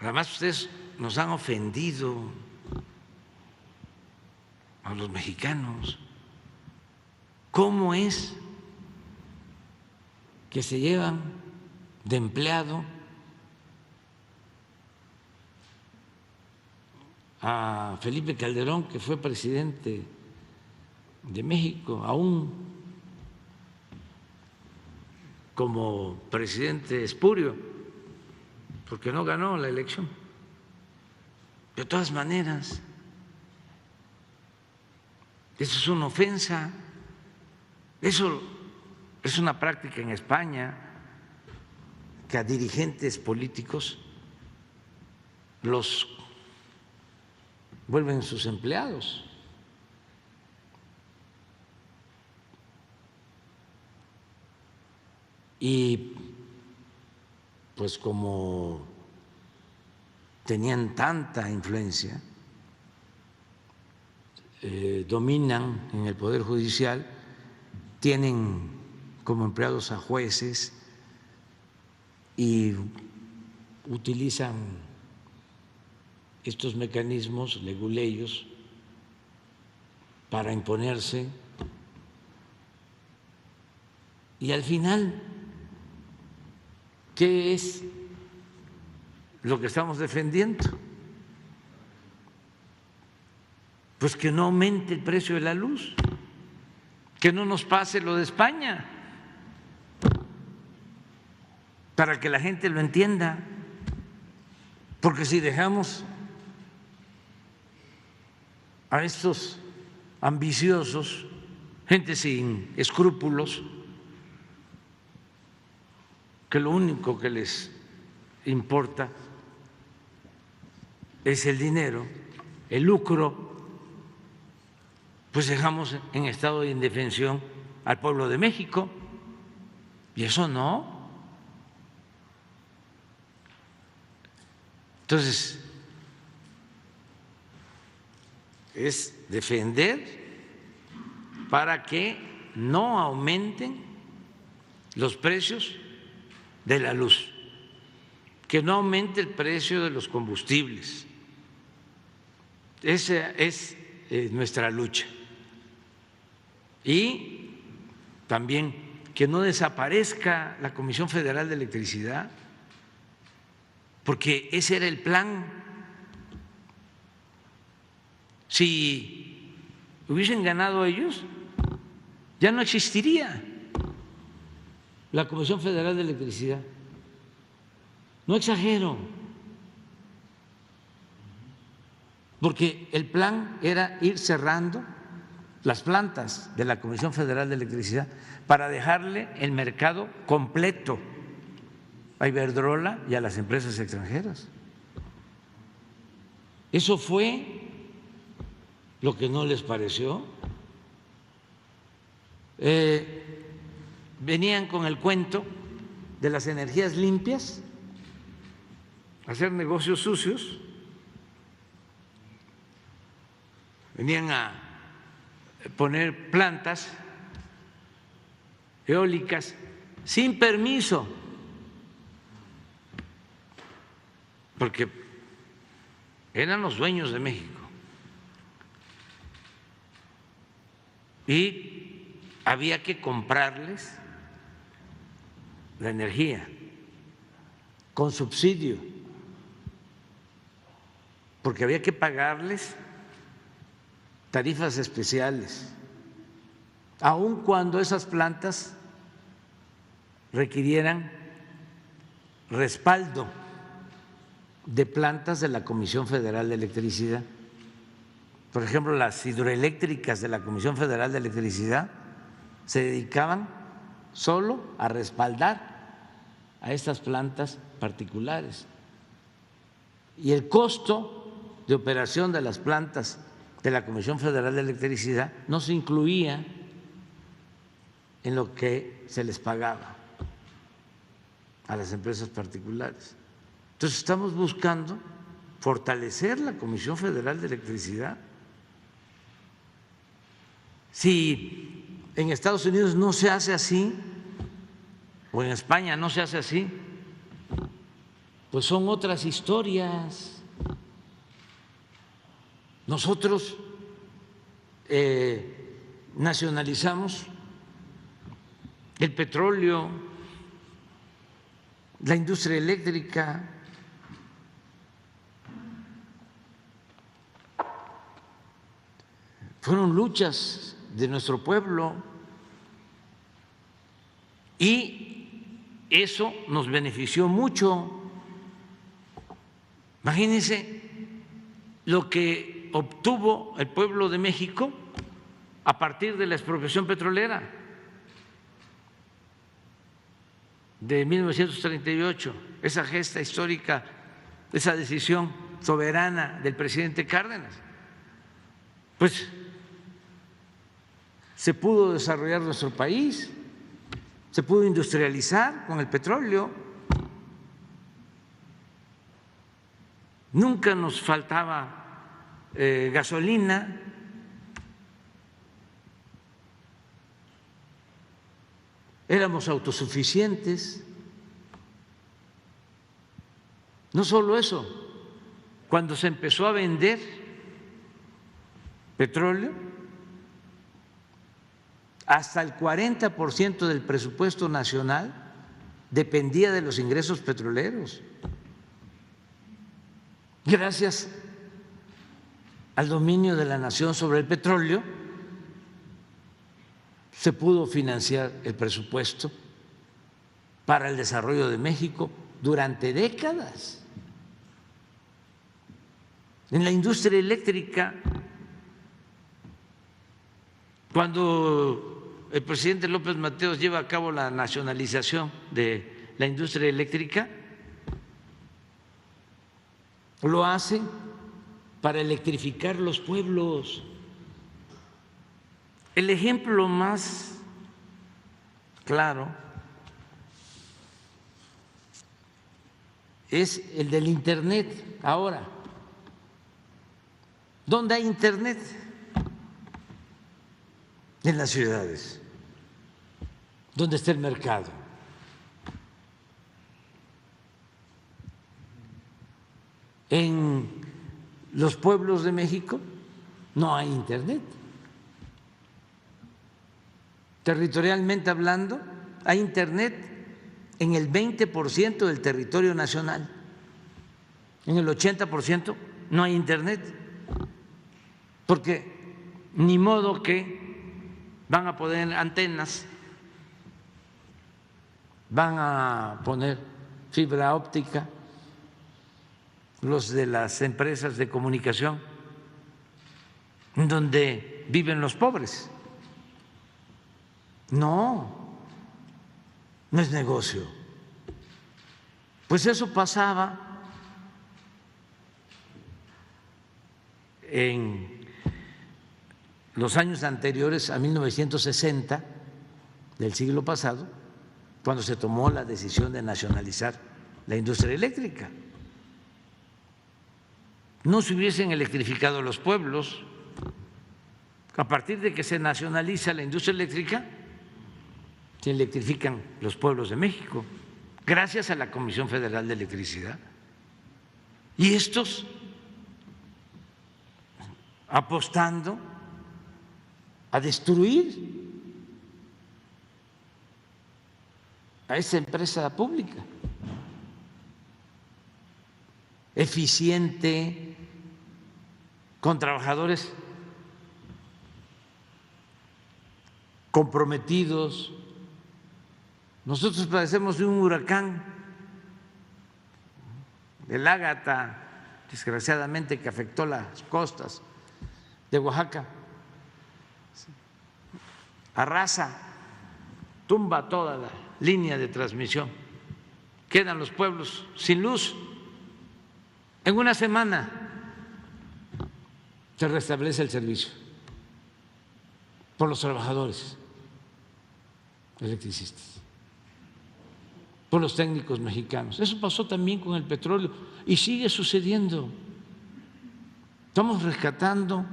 Además, ustedes nos han ofendido a los mexicanos. ¿Cómo es que se llevan de empleado a Felipe Calderón, que fue presidente de México, aún como presidente espurio, porque no ganó la elección? De todas maneras, eso es una ofensa. Eso es una práctica en España, que a dirigentes políticos los vuelven sus empleados. Y pues como tenían tanta influencia, dominan en el Poder Judicial, tienen como empleados a jueces y utilizan estos mecanismos leguleyos para imponerse, y al final, ¿qué es lo que estamos defendiendo? Pues que no aumente el precio de la luz, que no nos pase lo de España, para que la gente lo entienda, porque si dejamos a estos ambiciosos, gente sin escrúpulos, que lo único que les importa es el dinero, el lucro, pues dejamos en estado de indefensión al pueblo de México, y eso no. Entonces, es defender para que no aumenten los precios de la luz, que no aumente el precio de los combustibles. Esa es nuestra lucha. Y también que no desaparezca la Comisión Federal de Electricidad, porque ese era el plan. Si hubiesen ganado ellos, ya no existiría la Comisión Federal de Electricidad. No exagero, porque el plan era ir cerrando las plantas de la Comisión Federal de Electricidad para dejarle el mercado completo a Iberdrola y a las empresas extranjeras. Eso fue lo que no les pareció. Venían con el cuento de las energías limpias, hacer negocios sucios, venían a poner plantas eólicas sin permiso, porque eran los dueños de México y había que comprarles la energía con subsidio, porque había que pagarles tarifas especiales, aun cuando esas plantas requirieran respaldo de plantas de la Comisión Federal de Electricidad. Por ejemplo, las hidroeléctricas de la Comisión Federal de Electricidad se dedicaban solo a respaldar a estas plantas particulares, y el costo de operación de las plantas de la Comisión Federal de Electricidad no se incluía en lo que se les pagaba a las empresas particulares. Entonces estamos buscando fortalecer la Comisión Federal de Electricidad. Si en Estados Unidos no se hace así, o en España no se hace así, pues son otras historias. Nosotros nacionalizamos el petróleo, la industria eléctrica, fueron luchas de nuestro pueblo y eso nos benefició mucho. Imagínense lo que obtuvo el pueblo de México a partir de la expropiación petrolera de 1938, esa gesta histórica, esa decisión soberana del presidente Cárdenas. Pues se pudo desarrollar nuestro país, se pudo industrializar con el petróleo, nunca nos faltaba gasolina, éramos autosuficientes. No solo eso, cuando se empezó a vender petróleo, hasta el 40% del presupuesto nacional dependía de los ingresos petroleros. Gracias al dominio de la nación sobre el petróleo, se pudo financiar el presupuesto para el desarrollo de México durante décadas. En la industria eléctrica, cuando el presidente López Mateos lleva a cabo la nacionalización de la industria eléctrica, lo hace para electrificar los pueblos. El ejemplo más claro es el del Internet. Ahora, ¿dónde hay Internet? En las ciudades. ¿Dónde está el mercado? En los pueblos de México no hay Internet. Territorialmente hablando, hay Internet en el 20% del territorio nacional. En el 80% no hay Internet. Porque ni modo que van a poner antenas, van a poner fibra óptica los de las empresas de comunicación donde viven los pobres. No, no es negocio. Pues eso pasaba en los años anteriores a 1960 del siglo pasado, cuando se tomó la decisión de nacionalizar la industria eléctrica. No se hubiesen electrificado los pueblos. A partir de que se nacionaliza la industria eléctrica, se electrifican los pueblos de México, gracias a la Comisión Federal de Electricidad. Y estos apostando a destruir a esa empresa pública, eficiente, con trabajadores comprometidos. Nosotros padecemos de un huracán, el Ágata, desgraciadamente, que afectó las costas de Oaxaca. Arrasa, tumba toda la línea de transmisión, quedan los pueblos sin luz. En una semana se restablece el servicio por los trabajadores electricistas, por los técnicos mexicanos. Eso pasó también con el petróleo y sigue sucediendo. Estamos rescatando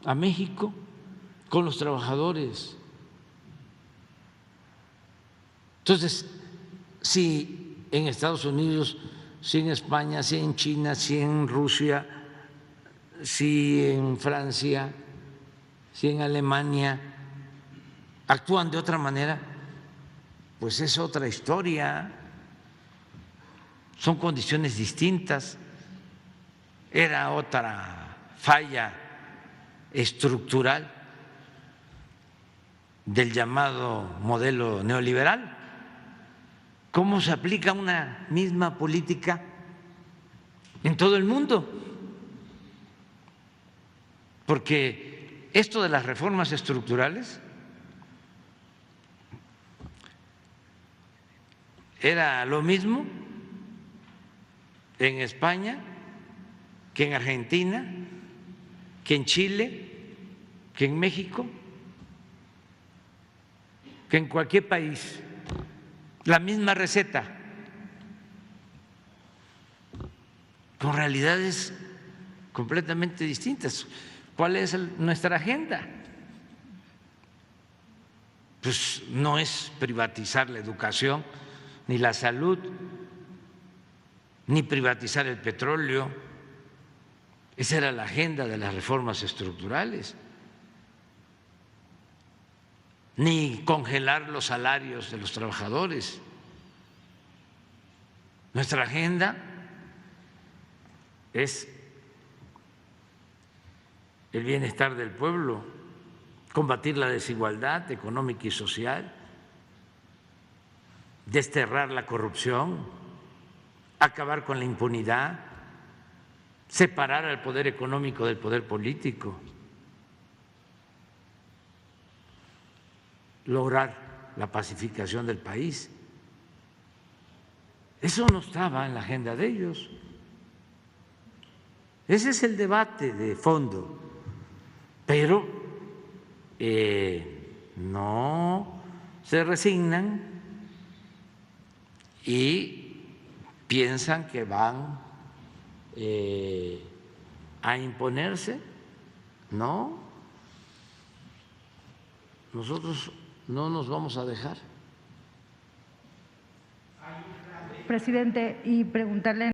a México con los trabajadores. Entonces, si en Estados Unidos si en España, si en China, si en Rusia, si en Francia, si en Alemania actúan de otra manera, pues es otra historia, son condiciones distintas, era otra falla estructural del llamado modelo neoliberal. ¿Cómo se aplica una misma política en todo el mundo? Porque esto de las reformas estructurales era lo mismo en España que en Argentina, que en Chile, que en México, que en cualquier país. La misma receta, con realidades completamente distintas. ¿Cuál es nuestra agenda? Pues no es privatizar la educación, ni la salud, ni privatizar el petróleo. Esa era la agenda de las reformas estructurales. Ni congelar los salarios de los trabajadores. Nuestra agenda es el bienestar del pueblo, combatir la desigualdad económica y social, desterrar la corrupción, acabar con la impunidad, separar al poder económico del poder político, lograr la pacificación del país. Eso no estaba en la agenda de ellos. Ese es el debate de fondo, pero no se resignan y piensan que van a imponerse. No, nosotros no nos vamos a dejar. Presidente, y preguntarle